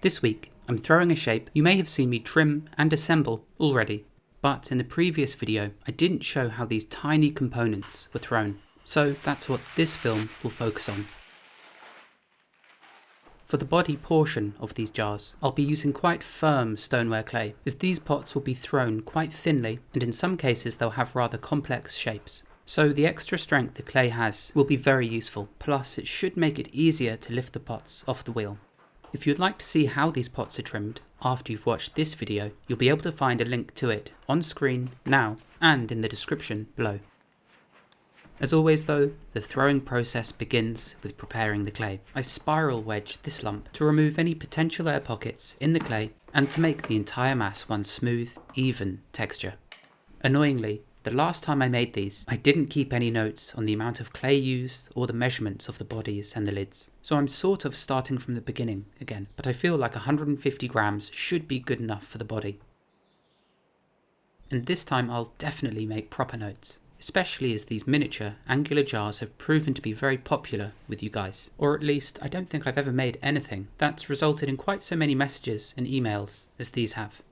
This week, I'm throwing a shape you may have seen me trim and assemble already, but in the previous video I didn't show how these tiny components were thrown, so that's what this film will focus on. For the body portion of these jars, I'll be using quite firm stoneware clay, as these pots will be thrown quite thinly and in some cases they'll have rather complex shapes. So the extra strength the clay has will be very useful, plus it should make it easier to lift the pots off the wheel. If you'd like to see how these pots are trimmed after you've watched this video, you'll be able to find a link to it on screen now and in the description below. As always though, the throwing process begins with preparing the clay. I spiral wedge this lump to remove any potential air pockets in the clay and to make the entire mass one smooth, even texture. Annoyingly, the last time I made these, I didn't keep any notes on the amount of clay used or the measurements of the bodies and the lids. So I'm sort of starting from the beginning again, but I feel like 150 grams should be good enough for the body. And this time I'll definitely make proper notes, especially as these miniature angular jars have proven to be very popular with you guys. Or at least, I don't think I've ever made anything that's resulted in quite so many messages and emails as these have.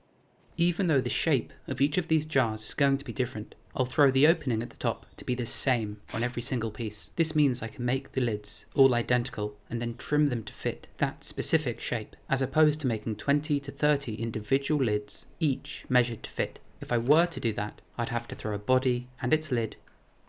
Even though the shape of each of these jars is going to be different, I'll throw the opening at the top to be the same on every single piece. This means I can make the lids all identical and then trim them to fit that specific shape, as opposed to making 20 to 30 individual lids, each measured to fit. If I were to do that, I'd have to throw a body and its lid,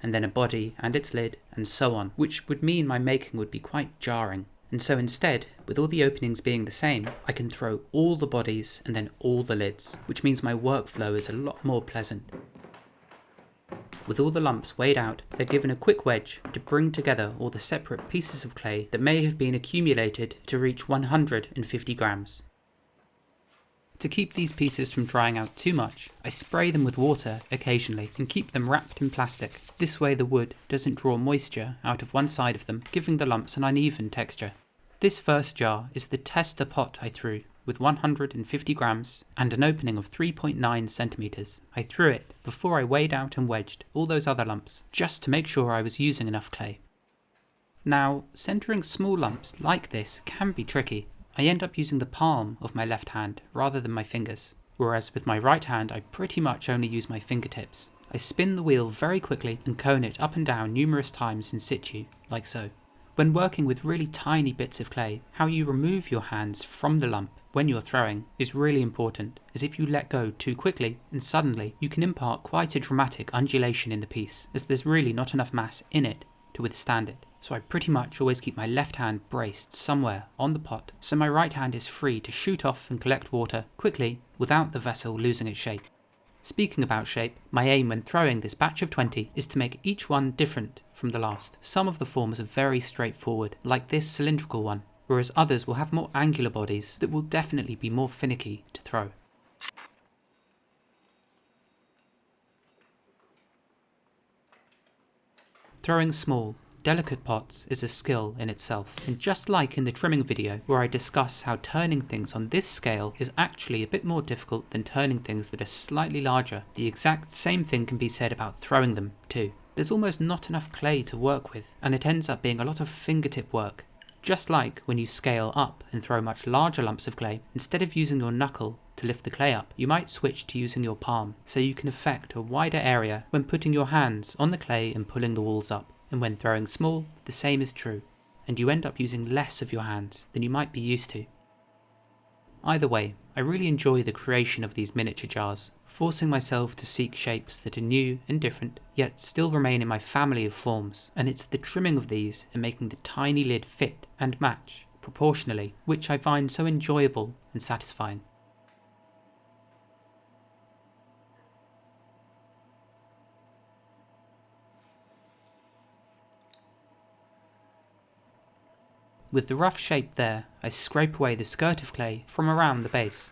and then a body and its lid, and so on, which would mean my making would be quite jarring. And so instead, with all the openings being the same, I can throw all the bodies and then all the lids, which means my workflow is a lot more pleasant. With all the lumps weighed out, they're given a quick wedge to bring together all the separate pieces of clay that may have been accumulated to reach 150 grams. To keep these pieces from drying out too much, I spray them with water occasionally and keep them wrapped in plastic. This way the wood doesn't draw moisture out of one side of them, giving the lumps an uneven texture. This first jar is the tester pot I threw, with 150 grams and an opening of 3.9 centimeters. I threw it before I weighed out and wedged all those other lumps, just to make sure I was using enough clay. Now, centering small lumps like this can be tricky. I end up using the palm of my left hand rather than my fingers, whereas with my right hand I pretty much only use my fingertips. I spin the wheel very quickly and cone it up and down numerous times in situ, like so. When working with really tiny bits of clay, how you remove your hands from the lump when you're throwing is really important, as if you let go too quickly and suddenly you can impart quite a dramatic undulation in the piece, as there's really not enough mass in it to withstand it. So I pretty much always keep my left hand braced somewhere on the pot, so my right hand is free to shoot off and collect water quickly without the vessel losing its shape. Speaking about shape, my aim when throwing this batch of 20 is to make each one different from the last. Some of the forms are very straightforward, like this cylindrical one, whereas others will have more angular bodies that will definitely be more finicky to throw. Throwing small, delicate pots is a skill in itself, and just like in the trimming video where I discuss how turning things on this scale is actually a bit more difficult than turning things that are slightly larger, the exact same thing can be said about throwing them too. There's almost not enough clay to work with, and it ends up being a lot of fingertip work. Just like when you scale up and throw much larger lumps of clay, instead of using your knuckle to lift the clay up, you might switch to using your palm, so you can affect a wider area when putting your hands on the clay and pulling the walls up. And when throwing small, the same is true, and you end up using less of your hands than you might be used to. Either way, I really enjoy the creation of these miniature jars, forcing myself to seek shapes that are new and different, yet still remain in my family of forms, and it's the trimming of these and making the tiny lid fit and match proportionally, which I find so enjoyable and satisfying. With the rough shape there, I scrape away the skirt of clay from around the base.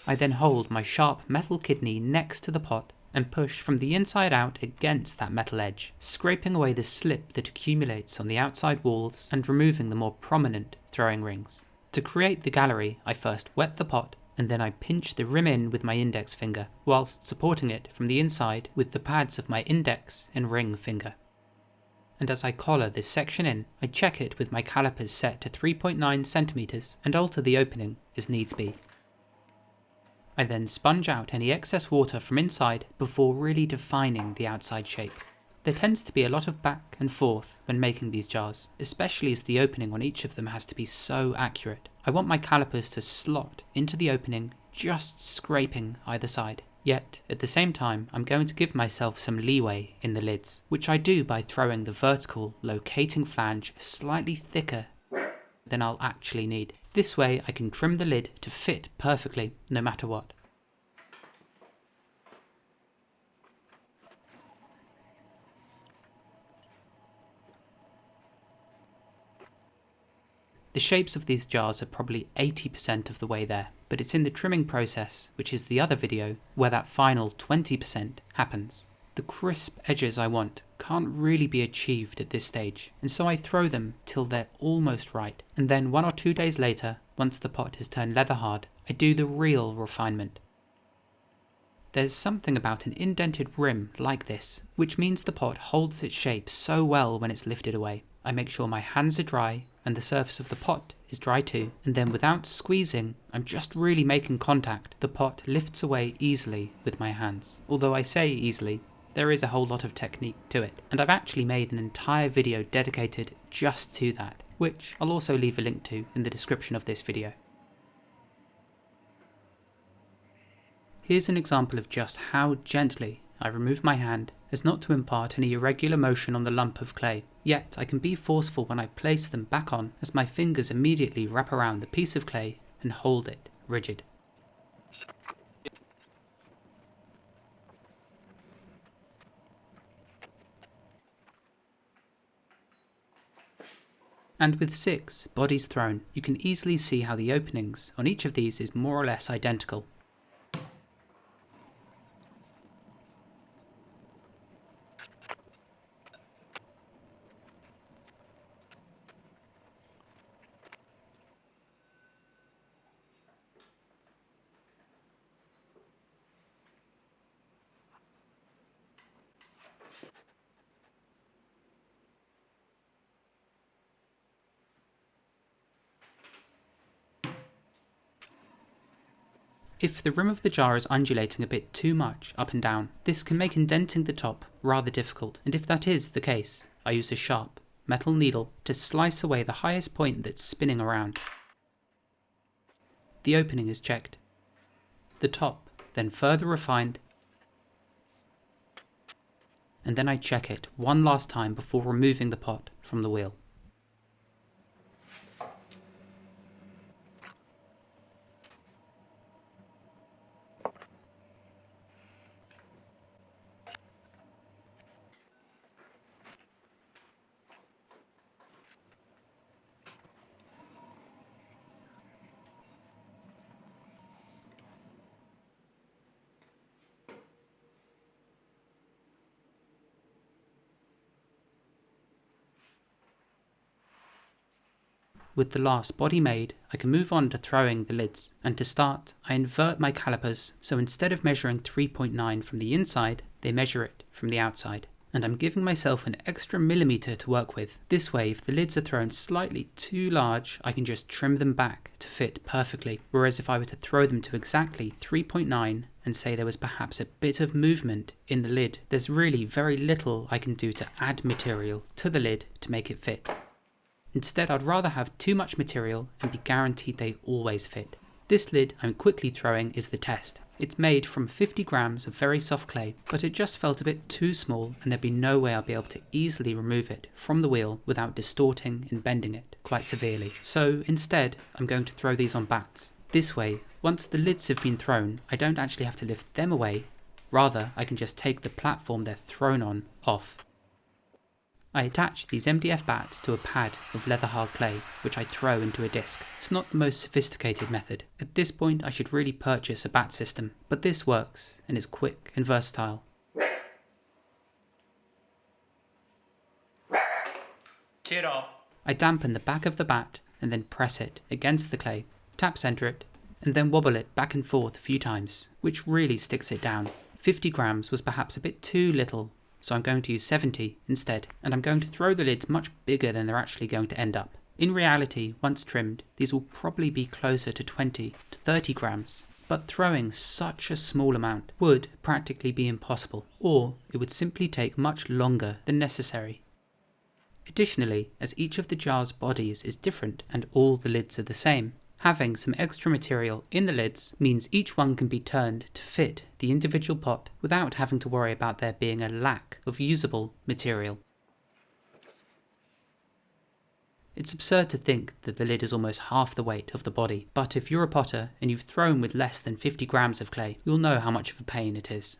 I then hold my sharp metal kidney next to the pot and push from the inside out against that metal edge, scraping away the slip that accumulates on the outside walls and removing the more prominent throwing rings. To create the gallery, I first wet the pot and then I pinch the rim in with my index finger, whilst supporting it from the inside with the pads of my index and ring finger. and as I collar this section in, I check it with my calipers set to 3.9 centimeters and alter the opening as needs be. I then sponge out any excess water from inside before really defining the outside shape. There tends to be a lot of back and forth when making these jars, especially as the opening on each of them has to be so accurate. I want my calipers to slot into the opening, just scraping either side. Yet, at the same time, I'm going to give myself some leeway in the lids, which I do by throwing the vertical locating flange slightly thicker than I'll actually need. This way I can trim the lid to fit perfectly, no matter what. The shapes of these jars are probably 80% of the way there, but it's in the trimming process, which is the other video, where that final 20% happens. The crisp edges I want can't really be achieved at this stage, and so I throw them till they're almost right, and then 1 or 2 days later, once the pot has turned leather hard, I do the real refinement. There's something about an indented rim like this, which means the pot holds its shape so well when it's lifted away. I make sure my hands are dry and the surface of the pot is dry too, and then without squeezing, I'm just really making contact. The pot lifts away easily with my hands. Although I say easily, there is a whole lot of technique to it, and I've actually made an entire video dedicated just to that, which I'll also leave a link to in the description of this video. Here's an example of just how gently I remove my hand as not to impart any irregular motion on the lump of clay, yet I can be forceful when I place them back on as my fingers immediately wrap around the piece of clay and hold it rigid. And with 6 bodies thrown, you can easily see how the openings on each of these is more or less identical. If the rim of the jar is undulating a bit too much up and down, this can make indenting the top rather difficult, and if that is the case, I use a sharp metal needle to slice away the highest point that's spinning around. The opening is checked, the top then further refined, and then I check it one last time before removing the pot from the wheel. With the last body made, I can move on to throwing the lids, and to start, I invert my calipers, so instead of measuring 3.9 from the inside, they measure it from the outside. And I'm giving myself an extra millimetre to work with. This way, if the lids are thrown slightly too large, I can just trim them back to fit perfectly, whereas if I were to throw them to exactly 3.9 and say there was perhaps a bit of movement in the lid, there's really very little I can do to add material to the lid to make it fit. Instead, I'd rather have too much material and be guaranteed they always fit. This lid I'm quickly throwing is the test. It's made from 50 grams of very soft clay, but it just felt a bit too small and there'd be no way I'll be able to easily remove it from the wheel without distorting and bending it quite severely. So instead, I'm going to throw these on bats. This way, once the lids have been thrown, I don't actually have to lift them away, rather I can just take the platform they're thrown on off. I attach these MDF bats to a pad of leather hard clay, which I throw into a disc. It's not the most sophisticated method. At this point I should really purchase a bat system, but this works and is quick and versatile. I dampen the back of the bat and then press it against the clay, tap center it, and then wobble it back and forth a few times, which really sticks it down. 50 grams was perhaps a bit too little so I'm going to use 70 instead, and I'm going to throw the lids much bigger than they're actually going to end up. In reality, once trimmed, these will probably be closer to 20 to 30 grams, but throwing such a small amount would practically be impossible, or it would simply take much longer than necessary. Additionally, as each of the jar's bodies is different and all the lids are the same, having some extra material in the lids means each one can be turned to fit the individual pot without having to worry about there being a lack of usable material. It's absurd to think that the lid is almost half the weight of the body, but if you're a potter and you've thrown with less than 50 grams of clay, you'll know how much of a pain it is.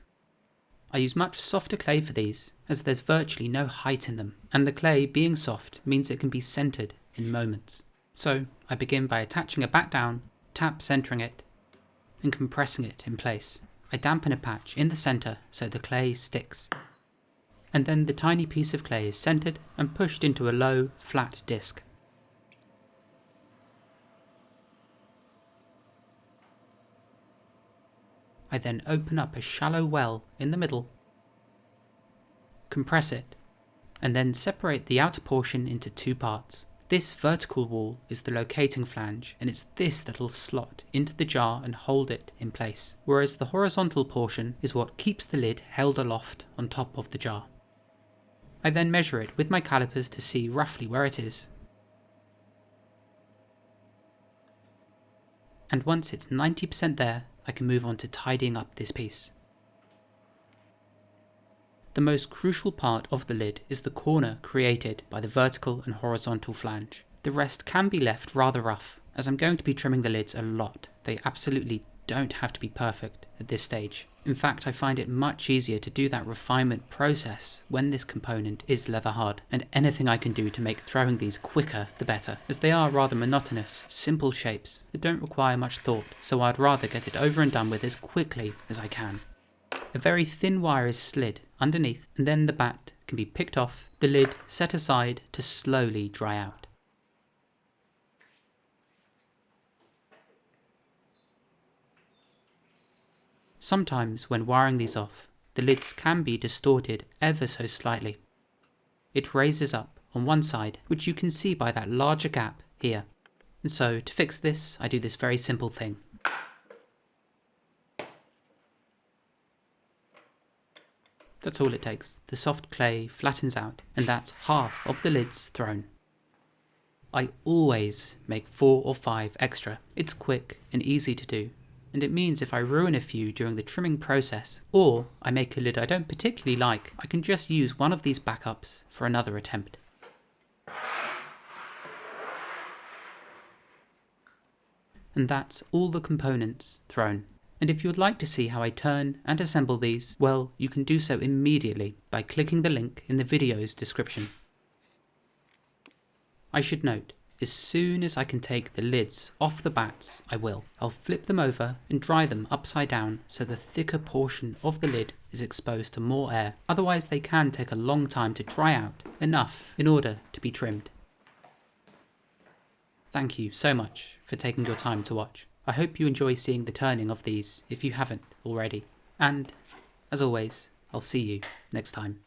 I use much softer clay for these, as there's virtually no height in them, and the clay being soft means it can be centered in moments. So I begin by attaching a bat down, tap centering it, and compressing it in place. I dampen a patch in the center so the clay sticks. And then the tiny piece of clay is centered and pushed into a low, flat disc. I then open up a shallow well in the middle, compress it, and then separate the outer portion into two parts. This vertical wall is the locating flange, and it's this that'll slot into the jar and hold it in place, whereas the horizontal portion is what keeps the lid held aloft on top of the jar. I then measure it with my calipers to see roughly where it is. And once it's 90% there, I can move on to tidying up this piece. The most crucial part of the lid is the corner created by the vertical and horizontal flange. The rest can be left rather rough, as I'm going to be trimming the lids a lot. They absolutely don't have to be perfect at this stage. In fact, I find it much easier to do that refinement process when this component is leather hard, and anything I can do to make throwing these quicker the better, as they are rather monotonous, simple shapes that don't require much thought, so I'd rather get it over and done with as quickly as I can. A very thin wire is slid underneath, and then the bat can be picked off, the lid set aside to slowly dry out. Sometimes when wiring these off, the lids can be distorted ever so slightly. It raises up on one side, which you can see by that larger gap here. And so to fix this, I do this very simple thing. That's all it takes. The soft clay flattens out, and that's half of the lids thrown. I always make 4 or 5 extra. It's quick and easy to do, and it means if I ruin a few during the trimming process, or I make a lid I don't particularly like, I can just use one of these backups for another attempt. And that's all the components thrown. And if you would like to see how I turn and assemble these, well, you can do so immediately by clicking the link in the video's description. I should note, as soon as I can take the lids off the bats, I will. I'll flip them over and dry them upside down so the thicker portion of the lid is exposed to more air. Otherwise they can take a long time to dry out, enough in order to be trimmed. Thank you so much for taking your time to watch. I hope you enjoy seeing the turning of these if you haven't already. And, as always, I'll see you next time.